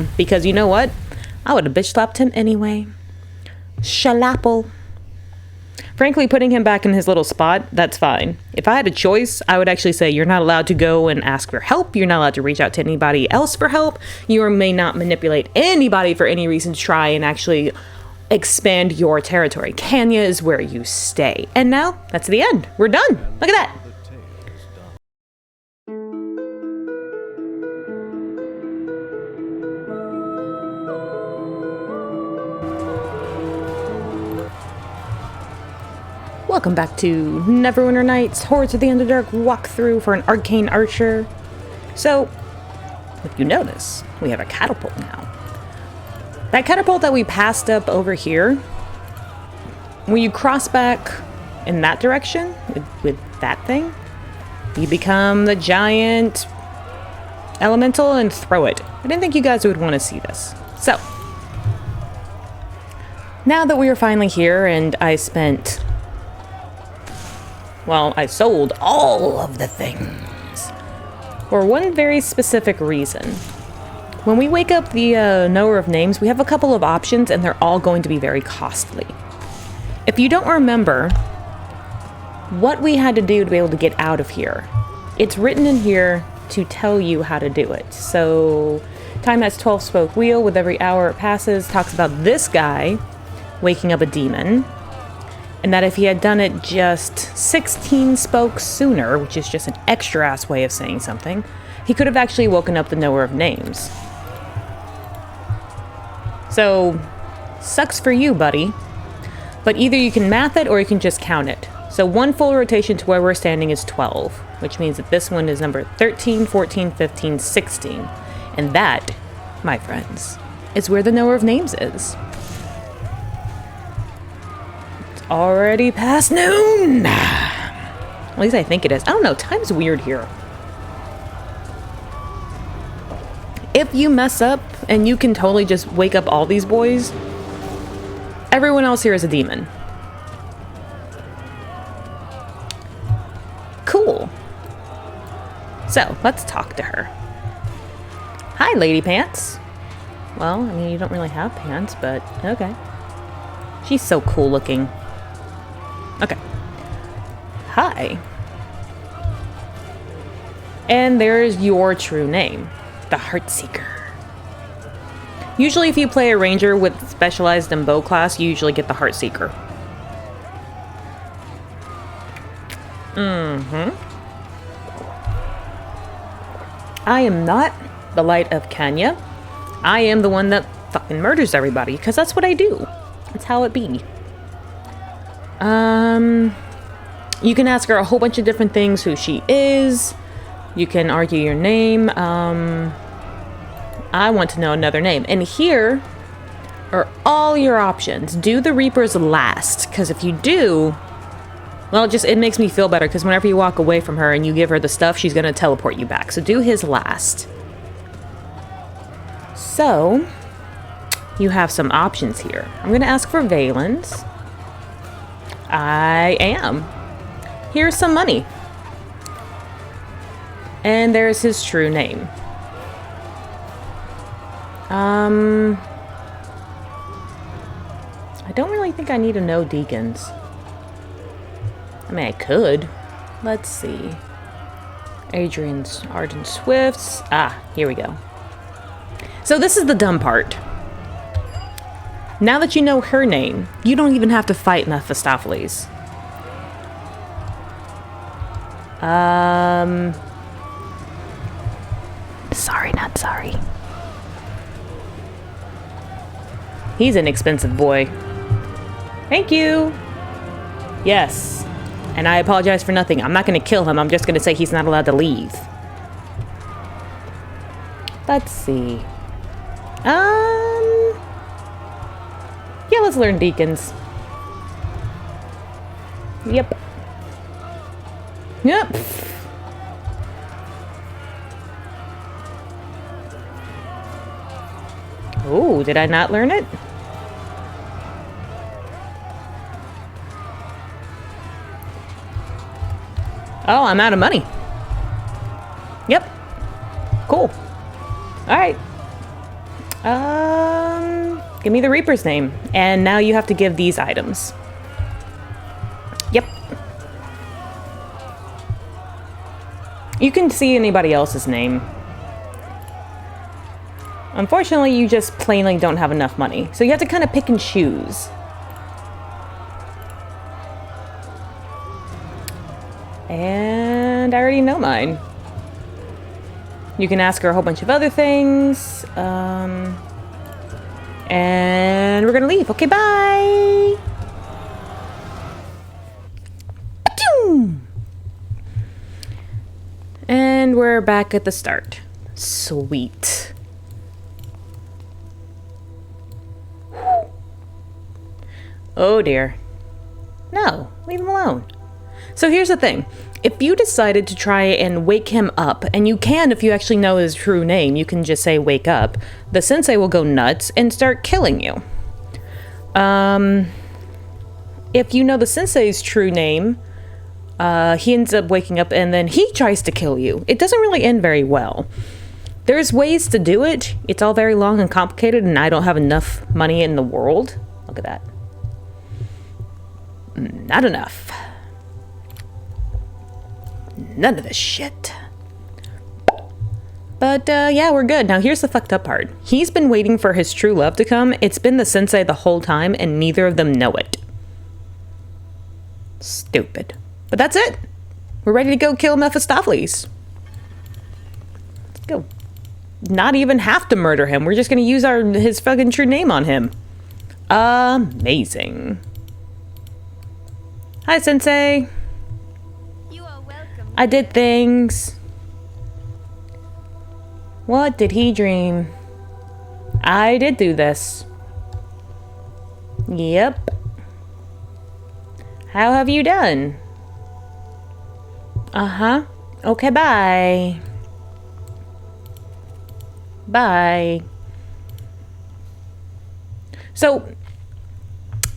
him, because you know what? I would have bitch slapped him anyway. Shalapple. Frankly, putting him back in his little spot, that's fine. If I had a choice, I would actually say you're not allowed to go and ask for help. You're not allowed to reach out to anybody else for help. You may not manipulate anybody for any reason to try and actually expand your territory. Cania is where you stay. And now, that's the end. We're done. Look at that. Welcome back to Neverwinter Nights, Hordes of the Underdark walkthrough for an Arcane Archer. So, if you notice, we have a catapult now. That catapult that we passed up over here, when you cross back in that direction with that thing, you become the giant elemental and throw it. I didn't think you guys would want to see this. So, now that we are finally here and I spent... well, I sold all of the things for one very specific reason. When we wake up the knower of names, we have a couple of options and they're all going to be very costly. If you don't remember what we had to do to be able to get out of here, it's written in here to tell you how to do it. So, time that's 12-spoke wheel, with every hour it passes, talks about this guy waking up a demon. And that if he had done it just 16 spokes sooner, which is just an extra-ass way of saying something, he could have actually woken up the knower of names. So, sucks for you, buddy. But either you can math it or you can just count it. So one full rotation to where we're standing is 12, which means that this one is number 13, 14, 15, 16. And that, my friends, is where the knower of names is. Already past noon. At least I think it is. I don't know, time's weird here. If you mess up and you can totally just wake up all these boys, everyone else here is a demon. Cool. So, let's talk to her. Hi, Lady Pants. Well, I mean, you don't really have pants, but okay. She's so cool looking. Okay. Hi. And there's your true name, the Heartseeker. Usually if you play a ranger with specialized in bow class, you usually get the Heartseeker. I am not the light of Cania. I am the one that fucking murders everybody, because that's what I do. That's how it be. You can ask her a whole bunch of different things, who she is. You can argue your name. I want to know another name. And here are all your options. Do the Reapers last, because if you do, well, it makes me feel better, because whenever you walk away from her and you give her the stuff, she's going to teleport you back. So do his last. So, you have some options here. I'm going to ask for Valen's. I am. Here's some money. And there's his true name. I don't really think I need to know Deacons. I mean, I could. Let's see. Adrian's Arden Swifts. Ah, here we go. So this is the dumb part. Now that you know her name, you don't even have to fight Mephistopheles. Sorry, not sorry. He's an expensive boy. Thank you. Yes. And I apologize for nothing. I'm not going to kill him. I'm just going to say he's not allowed to leave. Let's see. Yeah, let's learn Deacons. Yep. Yep. Oh, did I not learn it? Oh, I'm out of money. Yep. Cool. All right. Give me the Reaper's name. And now you have to give these items. Yep. You can see anybody else's name. Unfortunately, you just plainly don't have enough money. So you have to kind of pick and choose. And I already know mine. You can ask her a whole bunch of other things. And we're gonna leave. Okay, bye! And we're back at the start. Sweet. Oh dear. No, leave him alone. So here's the thing. If you decided to try and wake him up, and you can if you actually know his true name, you can just say wake up, the sensei will go nuts and start killing you. If you know the sensei's true name, he ends up waking up and then he tries to kill you. It doesn't really end very well. There's ways to do it. It's all very long and complicated, and I don't have enough money in the world. Look at that. Not enough. None of this shit. But, yeah, we're good. Now, here's the fucked up part. He's been waiting for his true love to come. It's been the sensei the whole time, and neither of them know it. Stupid. But that's it. We're ready to go kill Mephistopheles. Let's go. Not even have to murder him. We're just gonna use his fucking true name on him. Amazing. Hi, Sensei. You are welcome. I did things. What did he dream? I did do this. Yep. How have you done? Uh-huh. Okay, bye. Bye. So,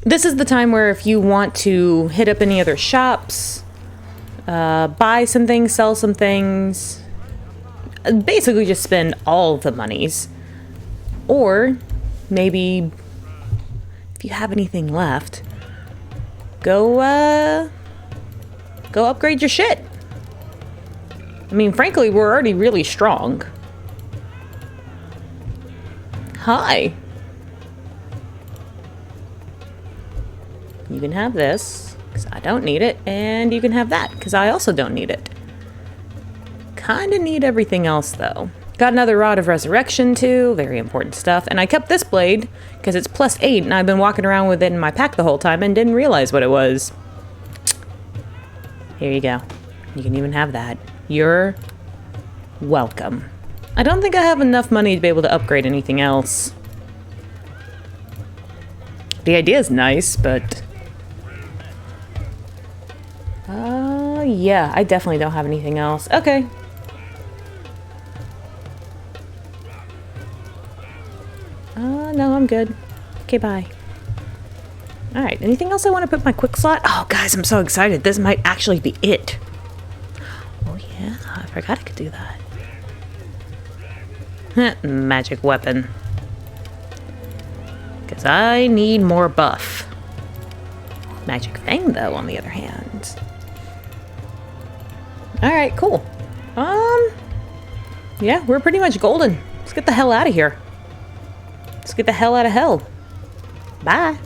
this is the time where if you want to hit up any other shops, buy some things, sell some things, basically just spend all the monies. Or, maybe, if you have anything left, go upgrade your shit. I mean, frankly, we're already really strong. Hi. You can have this, because I don't need it, and you can have that, because I also don't need it. Kinda need everything else, though. Got another Rod of Resurrection, too. Very important stuff. And I kept this blade, because it's +8, and I've been walking around with it in my pack the whole time and didn't realize what it was. Here you go. You can even have that. You're welcome. I don't think I have enough money to be able to upgrade anything else. The idea is nice, but... yeah, I definitely don't have anything else. Okay. No, I'm good. Okay, bye. Alright, anything else I want to put in my quick slot? Oh, guys, I'm so excited. This might actually be it. Oh, yeah, I forgot I could do that. Magic weapon. Because I need more buff. Magic Fang, though, on the other hand. Alright, cool. Yeah, we're pretty much golden. Let's get the hell out of here. Let's get the hell out of hell. Bye.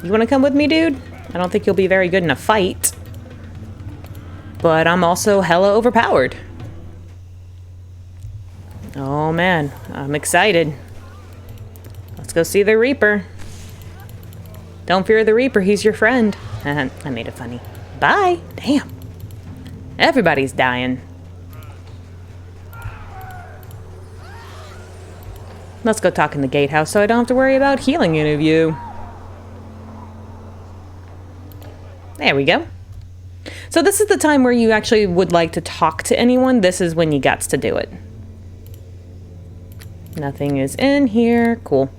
You want to come with me, dude? I don't think you'll be very good in a fight. But I'm also hella overpowered. Oh, man. I'm excited. Let's go see the Reaper. Don't fear the Reaper, he's your friend. I made it funny. Bye. Damn. Everybody's dying. Let's go talk in the gatehouse so I don't have to worry about healing any of you. There we go. So this is the time where you actually would like to talk to anyone. This is when you gots to do it. Nothing is in here. Cool.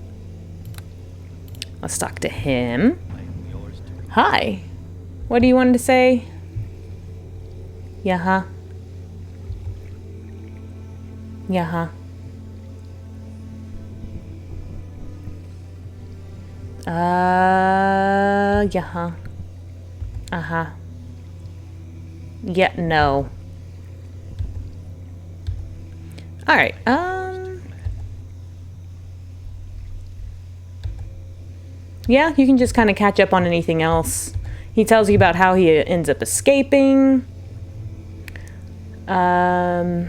Let's talk to him. Hi. What do you want to say? Yeah, huh? Yeah. Uh-huh. Yeah, no. Alright, yeah, you can just kind of catch up on anything else. He tells you about how he ends up escaping. How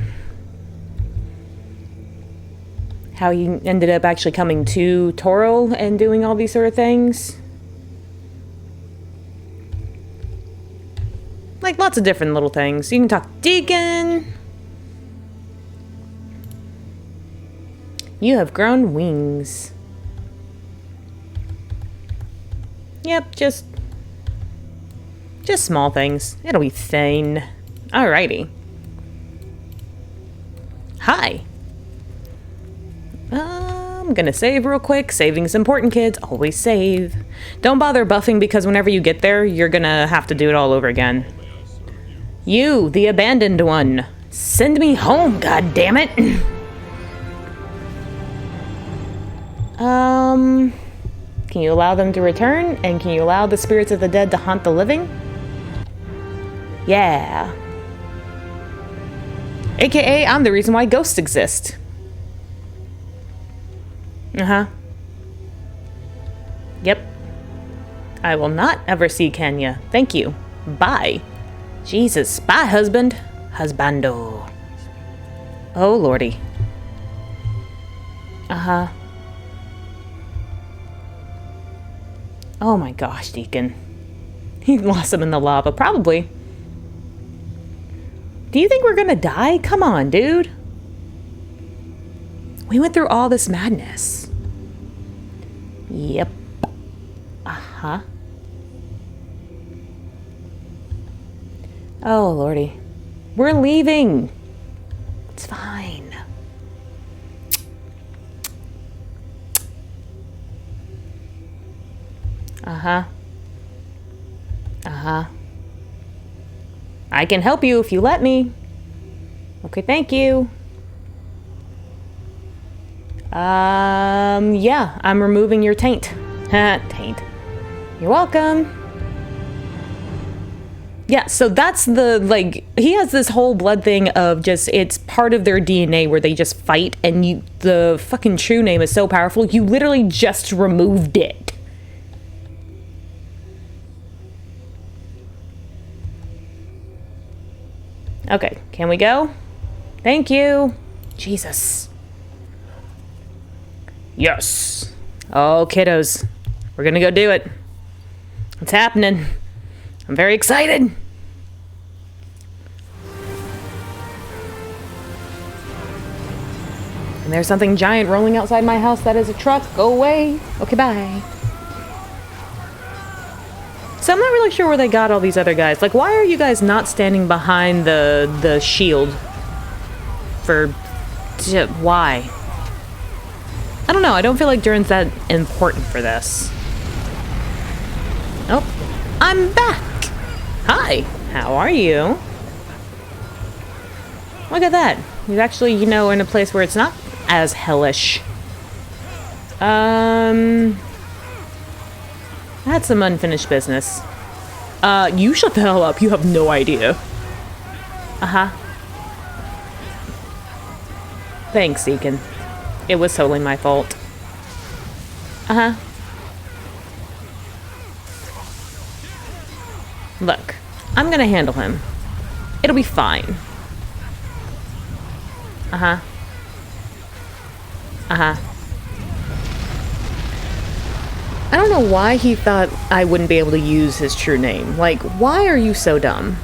he ended up actually coming to Toro and doing all these sort of things. Like, lots of different little things. You can talk to Deacon. You have grown wings. Yep, just small things. It'll be fine. Alrighty. Hi. I'm gonna save real quick. Saving's important, kids. Always save. Don't bother buffing because whenever you get there, you're gonna have to do it all over again. You, the abandoned one. Send me home, goddammit. Can you allow them to return? And can you allow the spirits of the dead to haunt the living? Yeah. AKA, I'm the reason why ghosts exist. Uh-huh. Yep. I will not ever see Cania. Thank you. Bye. Jesus. Bye, husband. Husbando. Oh, lordy. Uh-huh. Oh my gosh, Deacon. He lost him in the lava, probably. Do you think we're gonna die? Come on, dude. We went through all this madness. Yep. Uh-huh. Oh, lordy. We're leaving. It's fine. Uh-huh. Uh-huh. I can help you if you let me. Okay, thank you. Yeah, I'm removing your taint. Taint. You're welcome. Yeah, so that's the, like, he has this whole blood thing of just, it's part of their DNA where they just fight, and you, the fucking true name is so powerful, you literally just removed it. Okay, can we go? Thank you. Jesus. Yes. Oh, kiddos. We're gonna go do it. It's happening. I'm very excited. And there's something giant rolling outside my house. That is a truck. Go away. Okay, bye. So I'm not really sure where they got all these other guys. Like, why are you guys not standing behind the shield? Why? I don't know. I don't feel like Durin's that important for this. Oh, I'm back. Hi. How are you? Look at that. He's actually, you know, in a place where it's not as hellish. I had some unfinished business. You shut the hell up. You have no idea. Uh-huh. Thanks, Deacon. It was totally my fault. Uh-huh. Look, I'm gonna handle him. It'll be fine. Uh-huh. Uh-huh. I don't know why he thought I wouldn't be able to use his true name. Like, why are you so dumb?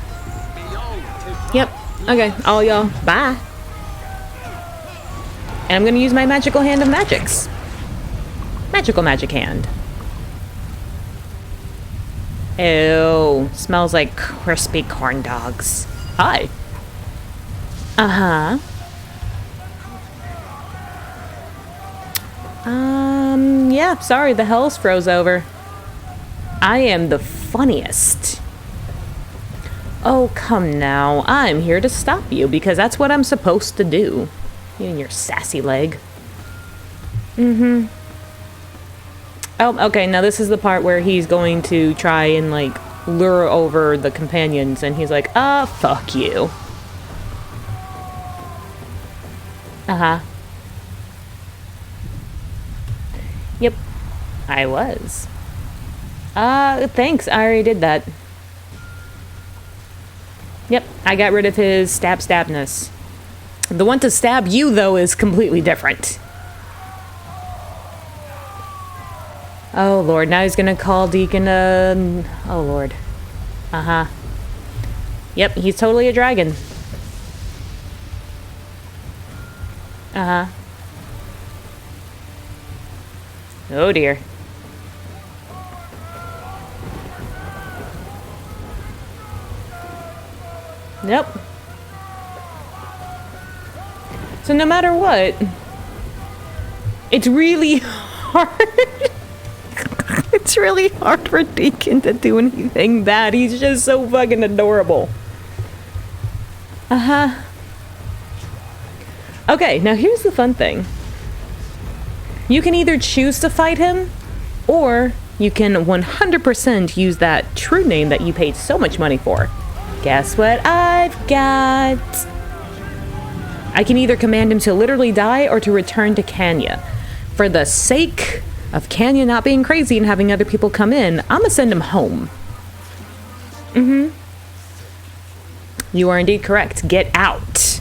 Yep. Okay, all y'all. Bye. And I'm gonna use my magical hand of magics. Magical magic hand. Ew. Smells like crispy corn dogs. Hi. Uh-huh. Yeah, sorry, the hells froze over. I am the funniest. Oh, come now. I'm here to stop you because that's what I'm supposed to do. You and your sassy leg. Mm-hmm. Oh, okay, now this is the part where he's going to try and, like, lure over the companions, and he's like, fuck you. Uh-huh. Yep, I was. Thanks, I already did that. Yep, I got rid of his stabness. The one to stab you, though, is completely different. Oh, Lord, now he's gonna call Deacon, oh, Lord. Uh-huh. Yep, he's totally a dragon. Uh-huh. Oh, dear. Yep. So no matter what, it's really hard. It's really hard for Deacon to do anything bad. He's just so fucking adorable. Uh-huh. Okay, now here's the fun thing. You can either choose to fight him, or you can 100% use that true name that you paid so much money for. Guess what I've got? I can either command him to literally die or to return to Cania. For the sake of Cania not being crazy and having other people come in, I'm gonna send him home. Mm-hmm. You are indeed correct. Get out.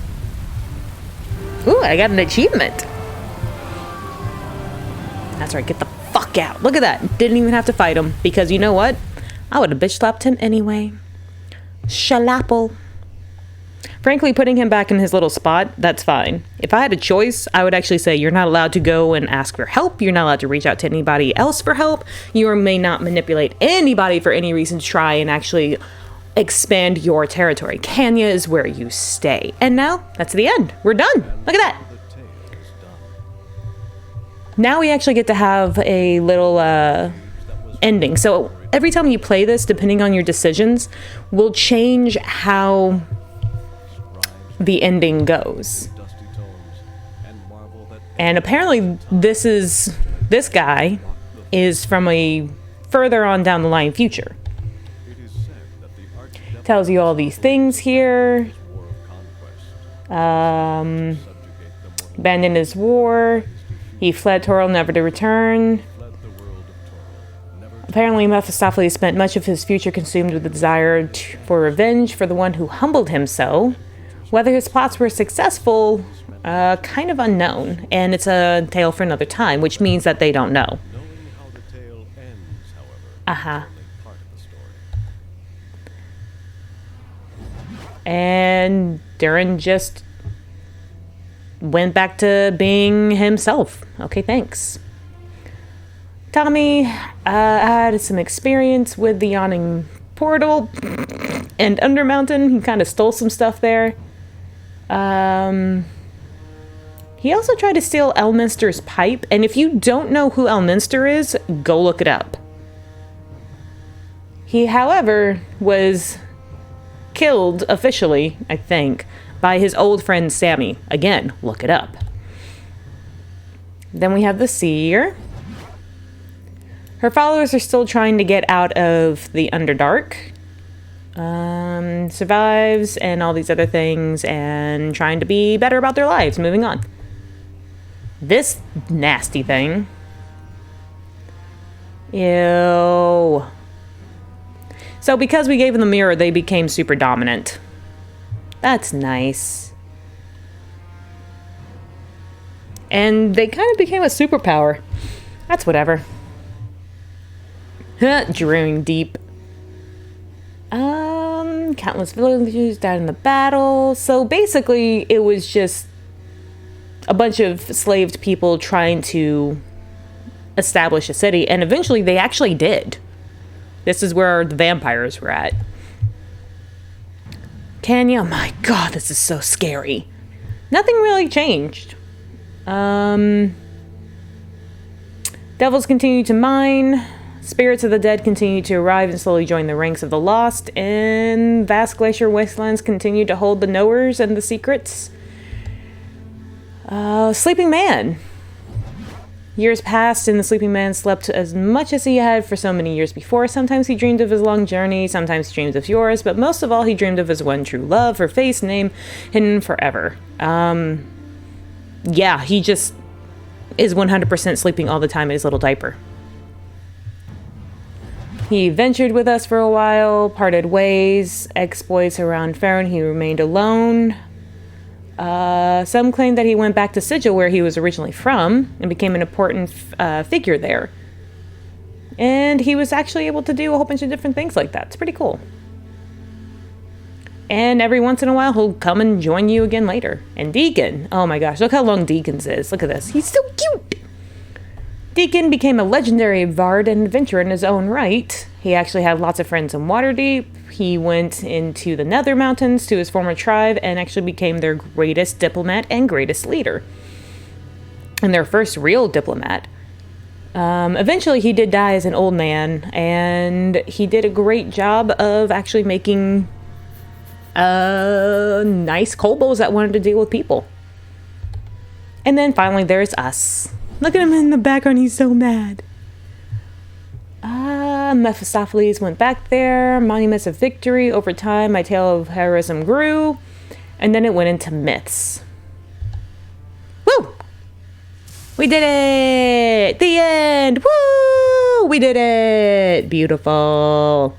Ooh, I got an achievement. That's right, get the fuck out. Look at that. Didn't even have to fight him, because you know what? I would have bitch slapped him anyway. Shalapple. Frankly, putting him back in his little spot, that's fine. If I had a choice, I would actually say you're not allowed to go and ask for help. You're not allowed to reach out to anybody else for help. You may not manipulate anybody for any reason to try and actually expand your territory. Cania is where you stay. And now, that's the end. We're done. Look at that. Now we actually get to have a little ending. So every time you play this, depending on your decisions, will change how the ending goes. And apparently this guy is from a further on down the line future. Tells you all these things here. Abandoned his war. He fled Toril, never to return. Apparently Mephistopheles spent much of his future consumed with the desire for revenge for the one who humbled him so. Whether his plots were successful, kind of unknown, and it's a tale for another time, which means that they don't know. Uh-huh. And Durin just went back to being himself. Okay, thanks. Tommy had some experience with the Yawning Portal and Undermountain. He kind of stole some stuff there. He also tried to steal Elminster's pipe, and if you don't know who Elminster is, go look it up. He, however, was killed officially, I think, by his old friend Sammy. Again, look it up. Then we have the Seer. Her followers are still trying to get out of the Underdark. Survives and all these other things and trying to be better about their lives. Moving on. This nasty thing. Ew. So because we gave them the mirror, they became super dominant. That's nice. And they kind of became a superpower. That's whatever. Drawing deep. Countless villagers died in the battle. So basically, it was just a bunch of slaved people trying to establish a city. And eventually, they actually did. This is where the vampires were at. Cania, oh my god, this is so scary. Nothing really changed. Devils continue to mine. Spirits of the dead continue to arrive and slowly join the ranks of the lost. And vast glacier wastelands continue to hold the knowers and the secrets. Sleeping man. Years passed, and the sleeping man slept as much as he had for so many years before. Sometimes he dreamed of his long journey, sometimes he dreamed of yours, but most of all, he dreamed of his one true love, her face, name, hidden forever. Yeah, he just is 100% sleeping all the time in his little diaper. He ventured with us for a while, parted ways, exploits around Farron, he remained alone. Some claim that he went back to Sigil, where he was originally from, and became an important figure there. And he was actually able to do a whole bunch of different things like that. It's pretty cool. And every once in a while, he'll come and join you again later. And Deacon, oh my gosh, look how long Deacon's is. Look at this. He's so cute. Deacon became a legendary bard and adventurer in his own right. He actually had lots of friends in Waterdeep. He went into the Nether Mountains to his former tribe and actually became their greatest diplomat and greatest leader. And their first real diplomat. Eventually, he did die as an old man, and he did a great job of actually making nice kobolds that wanted to deal with people. And then finally, there's us. Look at him in the background, he's so mad. Mephistopheles went back there. Monuments of victory. Over time, my tale of heroism grew. And then it went into myths. Woo! We did it! The end! Woo! We did it! Beautiful.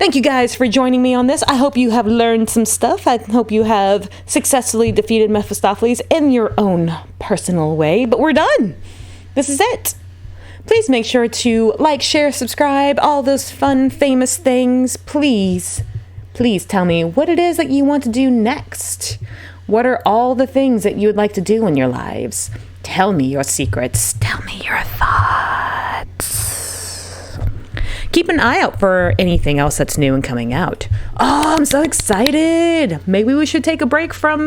Thank you guys for joining me on this. I hope you have learned some stuff. I hope you have successfully defeated Mephistopheles in your own personal way. But we're done. This is it. Please make sure to like, share, subscribe, all those fun, famous things. Please, please tell me what it is that you want to do next. What are all the things that you would like to do in your lives? Tell me your secrets. Tell me your thoughts. Keep an eye out for anything else that's new and coming out. Oh, I'm so excited. Maybe we should take a break from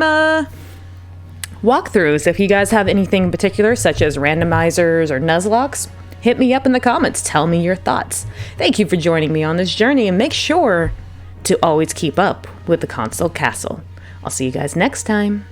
walkthroughs. If you guys have anything in particular, such as randomizers or nuzlocks, hit me up in the comments. Tell me your thoughts. Thank you for joining me on this journey, and make sure to always keep up with the Console Castle. I'll see you guys next time.